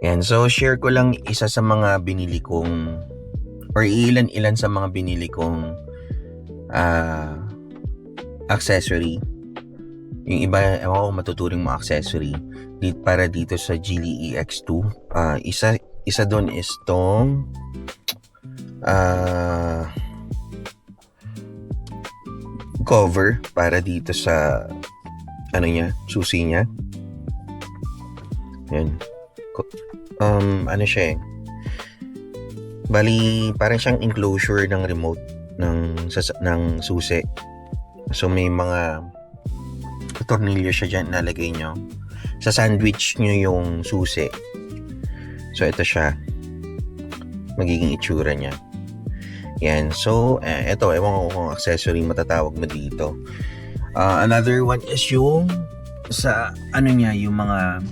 Yan, so share ko lang isa sa mga binili kong or ilan-ilan sa mga binili kong ah accessory. Yung iba, ewan ko matuturing mga accessory para dito sa Geely EX2. Isa doon is tong cover para dito sa ano niya, susi niya. Yan. Ano siya eh. Bali, parang siyang enclosure ng remote ng susi. So may mga tornilyo siya dyan nalagay nyo. Sa sandwich nyo yung susi. So ito siya. Magiging itsura niya. Yan. So, ito, ewan ko kung accessory matatawag mo dito. Another one is yung sa, ano niya, yung mga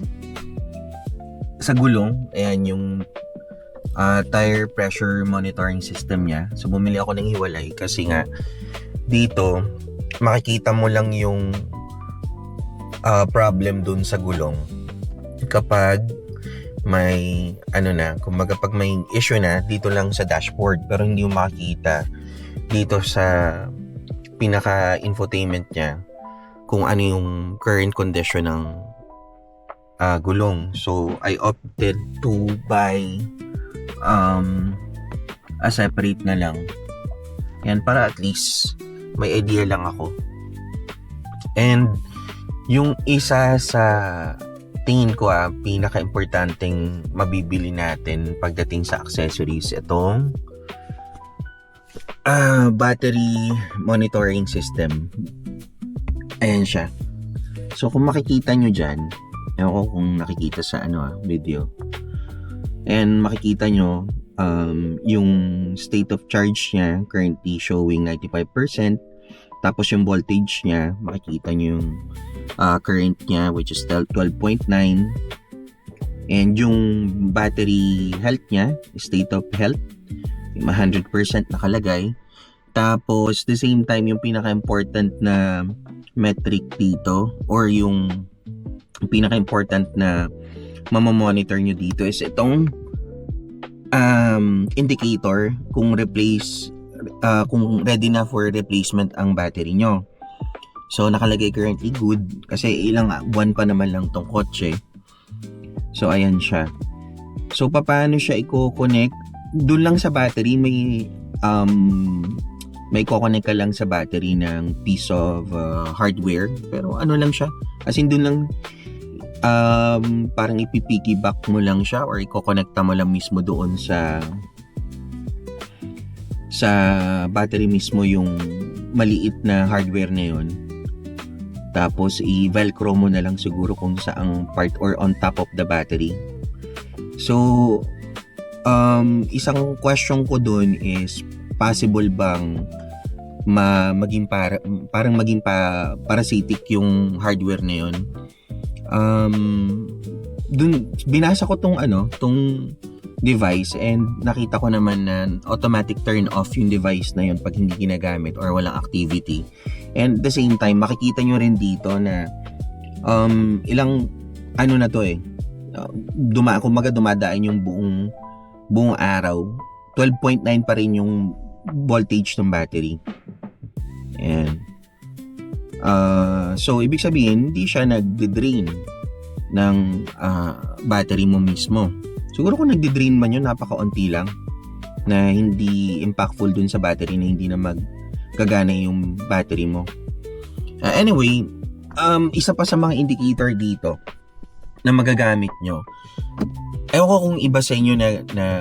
sa gulong. Ayan, yung tire pressure monitoring system niya. So, bumili ako ng hiwalay kasi nga, dito, makikita mo lang yung problem dun sa gulong kapag may kumbaga pag may issue na dito lang sa dashboard, pero hindi mo makikita dito sa pinaka infotainment niya kung ano yung current condition ng gulong. So I opted to buy a separate na lang yan para at least may idea lang ako. And yung isa sa tingin ko pinaka-importanteng mabibili natin pagdating sa accessories, itong battery monitoring system. Ayan siya. So kung makikita nyo dyan, ewan ko kung nakikita sa video, and makikita nyo yung state of charge niya currently showing 95%. Tapos yung voltage niya, makikita nyo yung current niya, which is 12.9. And yung battery health niya, state of health, 100% nakalagay. Tapos the same time, yung pinaka-important na metric dito, or yung pinaka-important na mamamonitor nyo dito is itong indicator kung kung ready na for replacement ang battery nyo. So nakalagay currently good kasi ilang buwan pa naman lang tong kotse. So ayan siya. So paano siya i-connect? Doon lang sa battery may i-connect ka lang sa battery ng piece of hardware, pero ano lang siya, as in doon lang parang ipipiggyback mo lang siya or i-connecta mo lang mismo doon sa battery mismo yung maliit na hardware na yun. Tapos i-velcro mo na lang siguro kung saang part or on top of the battery. So isang question ko dun is, possible bang parang maging parasitic yung hardware na yun? Dun binasa ko tong device and nakita ko naman na automatic turn off yung device na yun pag hindi ginagamit or walang activity. And at the same time, makikita nyo rin dito na ilang na to kumbaga dumadaan yung buong araw. 12.9 pa rin yung voltage ng battery. Ayan. So ibig sabihin hindi siya nagde-drain ng battery mo mismo. Siguro kung nagdi-drain man yun, napakaunti lang na hindi impactful dun sa battery, na hindi na magkagana yung battery mo. Anyway, isa pa sa mga indicator dito na magagamit nyo. Ewan ko kung iba sa inyo na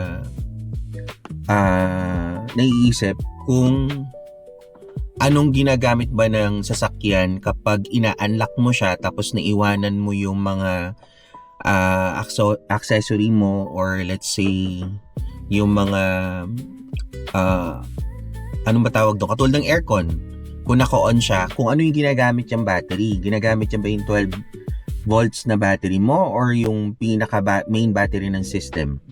naiisip kung anong ginagamit ba ng sasakyan kapag ina-unlock mo siya tapos naiwanan mo yung mga accessory mo, or let's say yung mga anong ba tawag doon, katulad ng aircon. Kung naka-on siya, kung ano yung ginagamit yung battery, ginagamit niya ba yung 12 volts na battery mo or yung pinaka main battery ng system.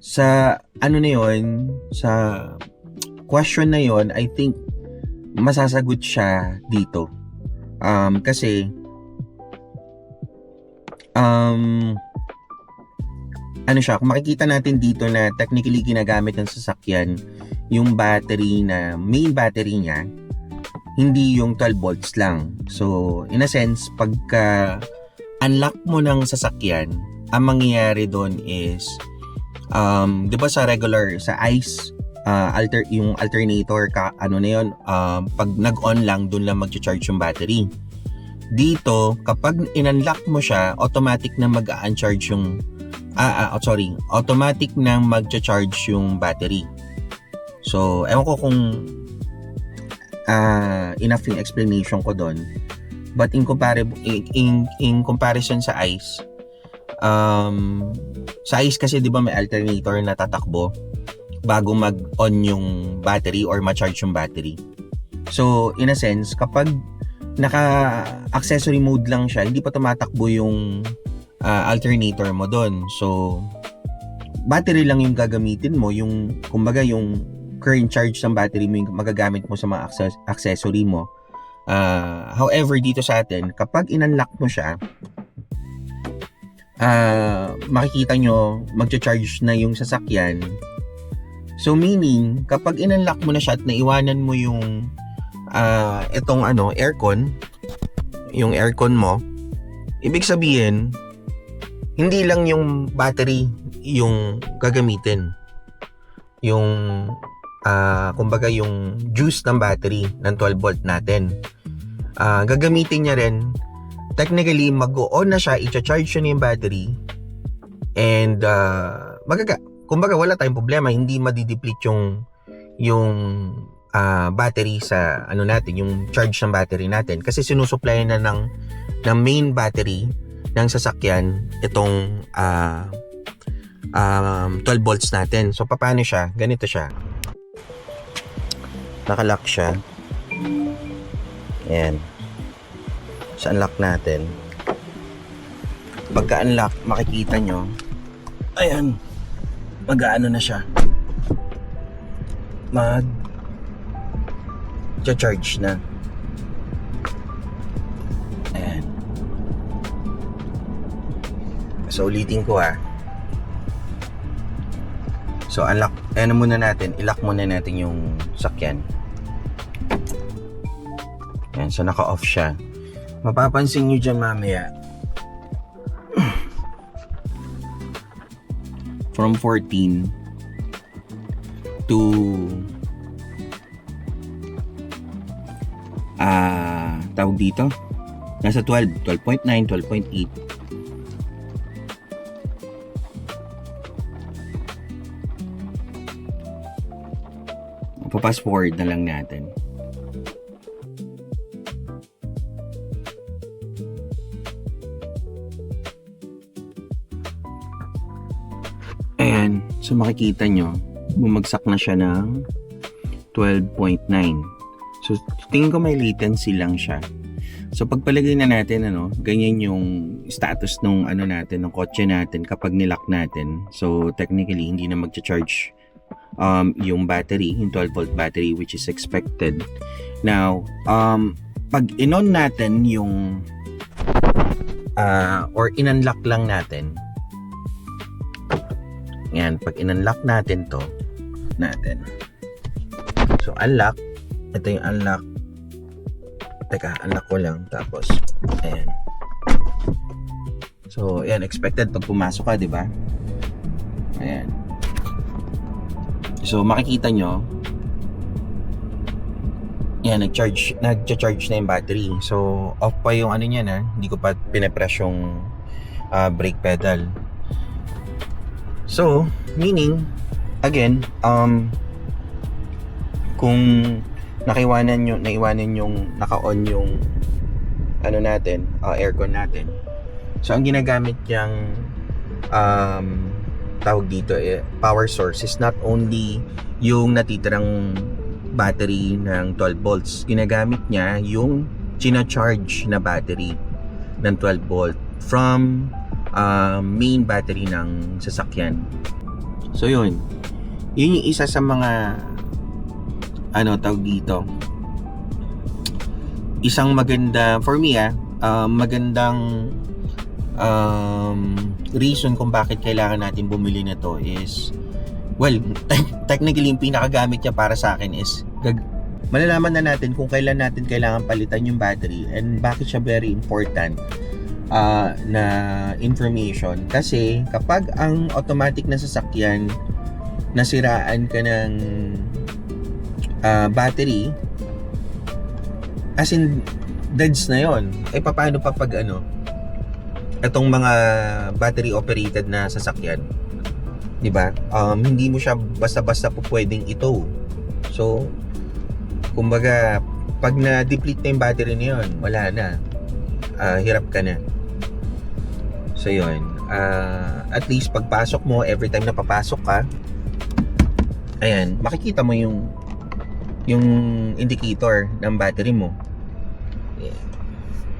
Sa na yun, sa question na yun, I think masasagot siya dito. Kasi um, ano siya, kung makikita natin dito na technically ginagamit ng sasakyan yung battery na main battery niya, hindi yung 12 volts lang. So, in a sense, pagka unlock mo ng sasakyan, ang mangyayari doon is, di ba sa regular, sa ICE, yung alternator, ano na yun, pag nag-on lang, doon lang mag-charge yung battery. Dito, kapag in-unlock mo siya, automatic na mag-uncharge yung automatic na mag-charge yung battery. So, ewan ko kung enough yung explanation ko doon. But in comparison sa ICE, sa ICE kasi 'di ba may alternator na tatakbo bago mag-on yung battery or ma-charge yung battery. So, in a sense, kapag naka-accessory mode lang siya, hindi pa tumatakbo yung alternator mo doon. So, battery lang yung gagamitin mo, yung kumbaga yung current charge ng battery mo yung magagamit mo sa mga accessory mo. However, dito sa atin, kapag in-unlock mo siya, makikita nyo, magcha-charge na yung sasakyan. So, meaning, kapag in-unlock mo na siya at naiwanan mo yung itong aircon, yung aircon mo, ibig sabihin, hindi lang yung battery yung gagamitin. Yung kumbaga yung juice ng battery ng 12 volt natin. Gagamitin niya rin, technically mag-on na siya, i-charge yun yung battery, and kumbaga wala tayong problema, hindi madideplete yung battery sa natin, yung charge ng battery natin, kasi sinusupply na ng main battery ng sasakyan itong 12 volts natin. So paano siya? Ganito siya. Nakalock siya. Ayan. Sa unlock natin. Pagka-unlock, makikita nyo. Ayan. Mag-ano na siya. Mag-charge na. Ayan. So, ulitin ko So, unlock. Muna natin. I-lock muna natin yung sakyan. Ayan. So, naka-off siya. Mapapansin nyo dyan mamaya. From 14 to tawag dito. Nasa 12. 12.9, 12.8. Fast forward na lang natin. Ayan. So makikita nyo, bumagsak na siya ng 12.9. So tingin ko may latency lang siya. So pagpalagay na natin, ganyan yung status ng natin, ng kotse natin kapag nilock natin. So technically, hindi na mag-charge yung battery, yung 12 volt battery, which is expected. Now, pag in-on natin yung or in-unlock lang natin, yan, pag in-unlock natin to natin, so unlock, ito yung unlock, teka, unlock ko lang, tapos ayan, so ayan, expected pag pumasok ka, diba? Ayan. So makikita nyo, yan, nag-charge na yung battery. So off pa yung niya na, hindi ko pa pinapress yung brake pedal. So meaning, again, kung naiwanan yung naka-on yung natin, aircon natin. So ang ginagamit niyang tawag dito, power source is not only yung natitirang battery ng 12 volts. Ginagamit niya yung china-charge na battery ng 12 volt from main battery ng sasakyan. So yun yung isa sa mga tawag dito, isang maganda for me magandang reason kung bakit kailangan natin bumili na to is, well, technically yung pinakagamit niya para sa akin is malalaman na natin kung kailan natin kailangan palitan yung battery and bakit siya very important na information. Kasi kapag ang automatic na sasakyan nasiraan ka ng battery, as in deads na yon, paano pa pag itong mga battery operated na sasakyan, di ba? Hindi mo siya basta-basta po pwedeng itow. So kumbaga pag na-deplete na yung battery na yun, wala na, hirap ka na. So yun, at least pagpasok mo, every time na papasok ka, ayan, makikita mo yung indicator ng battery mo.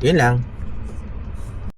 Yun lang.